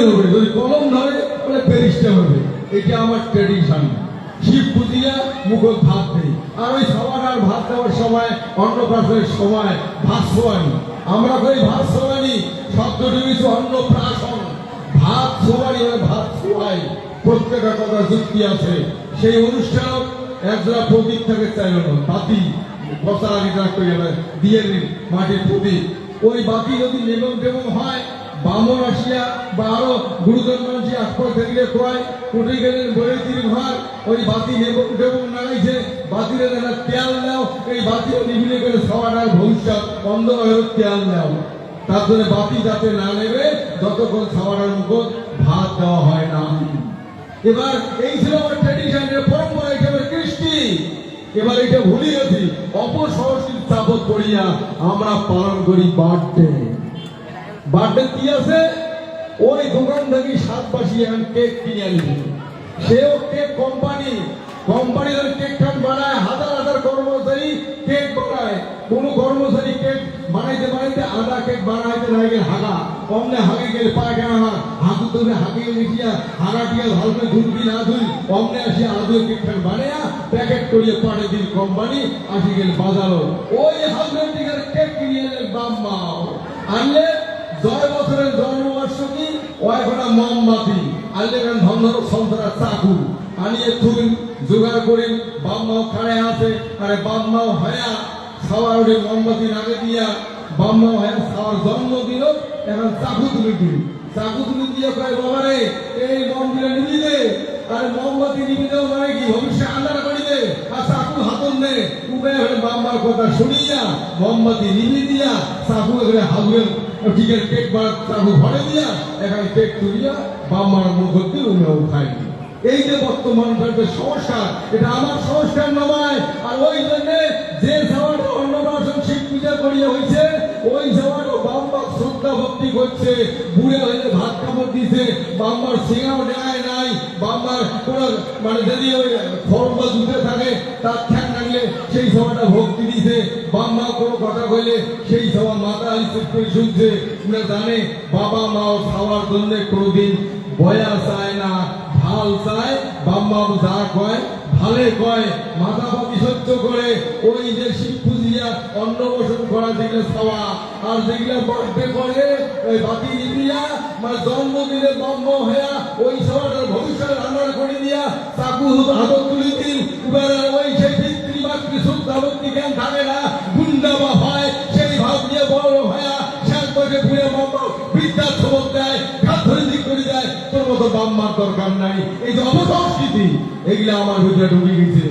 ধরবে, যদি কলম ধরে তাহলে প্যারিসটা হবে। এটা আমার ট্রেডিশন। শিব পুজিয়া মুখে ভাত দেই, আর ওই সবার ভাত দেওয়ার সময়, অন্নপ্রাশনের সময় ভাত ছোয়ানি। আমরা কই ভাত ছোয়ানি, শব্দটি হচ্ছে অন্নপ্রাশন। ভাত ছোয়ানি মানে ভাত ছোয়াই, প্রত্যেকের কথা যুক্তি আছে। সেই অনুষ্ঠান একজোড়া প্রদীপ থেকে চাইল না, বাতি বসার আগে দিয়ে নিন মাটির প্রদীপ। ওই বাতি যদি নেমন টেমন হয়, বামন আসিয়া বা আরো গুরুজন মানুষ আশপাশ দেখলে কয় উঠে গেলেন বলে তিন ঘর, ওই বাতি নেমন টেমন নাড়াইছে, বাতিরে দেখা তেল দাও, এই বাতিও নিভিলে গেলে সবার ভবিষ্যৎ অন্ধকারের তেল দাও। তার জন্য বাতি যাতে না নেবে যতক্ষণ সবার মুখ ভাত দেওয়া হয় না। এবার এই ছিল আমার ট্রেডিশন, পরম্পরা, হিসেবে কৃষ্টি। এবার এটা ভুলে গেছি, অপসংস্কৃতি স্থাপন করিয়া আমরা পালন করি বার্থডে। বার্থডে কি আছে, ওই দোকান থেকে 7 বাসি এখন কেক কিনে আনবে। সেও কেক কোম্পানি, কোম্পানি কেক বানায়, হাজার হাজার কর্মচারী কেক বানায়। কোন কর্মচারী কেক বানাইতে বানাইতে আধা কেক বানাইতে লাগে হাগা, অমনে হাগে গেলে পায়খানা হয়, হাগু তোকে হাগে লিখিয়া হাগা টিয়া ভালো করে ধুলবি না ধুই, অমনে আসি আদৌ কেক বানায়া প্যাকেট করিয়ে পাঠে দিন কোম্পানি, আসি গেলে বাজারও ওই হাজার টিকার কেক কিনে এলেন বাম্মা আনলে। 10 বছরের জন্মবার্ষিকী ওই ঘটা মোমবাতি আনলে, ধন সংসার চাকু আনিয়ে তুই জোগাড় করি, বাম্মাও খাড়ে আছে, আরে বাম্মাও হয়া সবার ওই মোমবাতি আগে দিয়া বাম্মাও হয়া সবার জন্মদিন এখন চাকু তুলে দিন। চাকু তুলে দিয়ে কয় বাবারে এই মন্দিরে নিবি দে, আর মোমবাতি নিবি দেও মানে কি ভবিষ্যৎ আন্দার করি দে, আর চাকু হাতন দে। উপায় হলে বাম্মার কথা শুনিয়া মোমবাতি নিবি দিয়া চাকু এখানে হাগুয়ের টিকের কেক বা চাকু ভরে দিয়া এখানে কেক তুলিয়া বাম্মার মুখ দিয়ে উমেও খায়নি। এই যে বর্তমান সংস্কার, এটা আমার সংস্কার নয়। আর ওই জন্য যে যাওয়াটা অন্নপ্রাশন শিব পূজা করিয়া হয়েছে, ওই যাওয়াটা বাম্মার শ্রদ্ধা ভক্তি করছে, বুড়ে হয়ে ভাত কাপড় দিছে, বাম্মার সিঙ্গাও নেয় নাই, বাম্মার কোন মানে যদি ওই ফর্ম বা জুতে থাকে তার ঠ্যাং লাগলে সেই সভাটা ভক্তি দিছে, বাম্মা কোনো কথা কইলে সেই সভা মাথা চুপ করে শুনছে। জানে বাবা মাও খাওয়ার জন্য কোনোদিন বয়া চায় না, ভাল চায়। বাম্মা যা কয় ভালে কয়, মাথা পাতি সহ্য করে। ওই যে শিব পুজিয়া অন্নপ্রাশন করা যেগুলো খাওয়া, আর যেগুলো বার্থডে করে ওই বাতি নিবিয়া মানে জন্মদিনে বাম্মা হইয়া ওই সবার ভবিষ্যৎ রান্না করে দিয়া চাকু হাতত তুলি দিন। ওই সেই পিতৃ মাতৃ শ্রদ্ধা ভক্তি জ্ঞান থাকে না, গুন্ডা বা হয় সেই ভাব নিয়ে বড় হইয়া শেষ বয়সে ঘুরে বাম্মা বিদ্যার সবক দেয়, ঘাত ধরে দিক করে দেয়। তোর মতো বাম্মার দরকার নাই। এই যে অপসংস্কৃতি, এগুলো আমার ভিতরে ঢুকে গেছে।